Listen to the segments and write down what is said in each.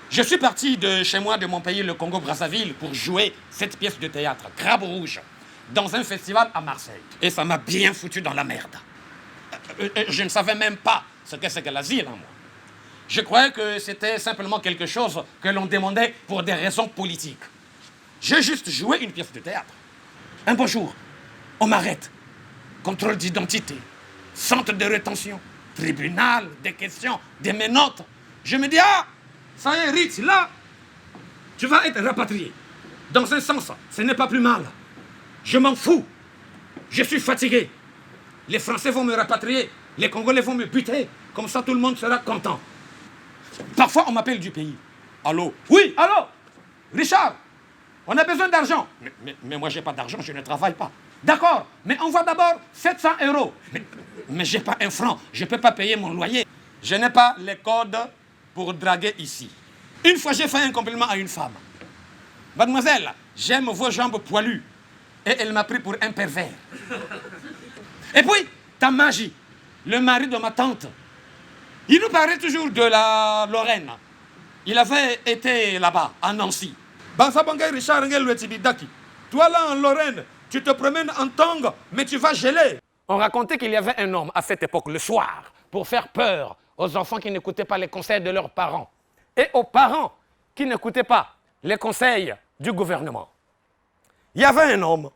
Je suis parti de chez moi, de mon pays, le Congo-Brazzaville, pour jouer cette pièce de théâtre, Crabe Rouge, dans un festival à Marseille. Et ça m'a bien foutu dans la merde. Je ne savais même pas ce que c'est que l'asile, moi. Je croyais que c'était simplement quelque chose que l'on demandait pour des raisons politiques. J'ai juste joué une pièce de théâtre. Un beau jour, on m'arrête. Contrôle d'identité, centre de rétention, tribunal, des questions, des menottes. Je me dis, ah, ça y est, Ritz, là, tu vas être rapatrié. Dans un sens, ce n'est pas plus mal. Je m'en fous. Je suis fatigué. Les Français vont me rapatrier. Les Congolais vont me buter. Comme ça, tout le monde sera content. Parfois, on m'appelle du pays. Allô? Oui, allô? Richard, on a besoin d'argent. Mais moi, je n'ai pas d'argent, je ne travaille pas. D'accord, mais envoie d'abord 700 €. Mais je n'ai pas un franc, je ne peux pas payer mon loyer. Je n'ai pas les codes pour draguer ici. Une fois, j'ai fait un compliment à une femme. Mademoiselle, j'aime vos jambes poilues. Et elle m'a pris pour un pervers. Et puis, ta magie, le mari de ma tante, il nous parlait toujours de la Lorraine. Il avait été là-bas, à Nancy. Bansabangay Richard Ngel Wetibidaki. Toi là en Lorraine, tu te promènes en tongue, mais tu vas geler. On racontait qu'il y avait un homme à cette époque, le soir, pour faire peur aux enfants qui n'écoutaient pas les conseils de leurs parents et aux parents qui n'écoutaient pas les conseils du gouvernement. Il y avait un homme.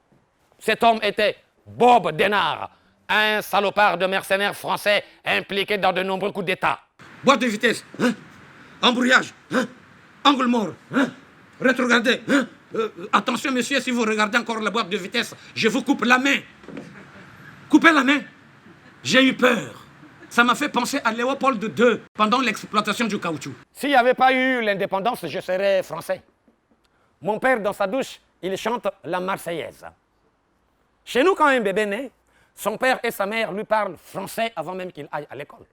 Cet homme était Bob Denard, un salopard de mercenaires français impliqué dans de nombreux coups d'État. Boîte de vitesse, hein? Embrouillage, hein? Angle mort, hein? Rétrogradé, hein? Attention, monsieur, si vous regardez encore la boîte de vitesse, je vous coupe la main. Coupez la main. J'ai eu peur. Ça m'a fait penser à Léopold II pendant l'exploitation du caoutchouc. S'il n'y avait pas eu l'indépendance, je serais français. Mon père, dans sa douche, il chante la Marseillaise. Chez nous, quand un bébé naît, son père et sa mère lui parlent français avant même qu'il aille à l'école.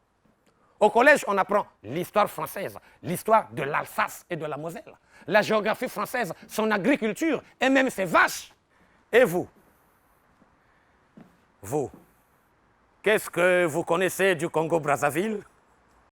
Au collège, on apprend l'histoire française, l'histoire de l'Alsace et de la Moselle, la géographie française, son agriculture et même ses vaches. Et vous, qu'est-ce que vous connaissez du Congo-Brazzaville?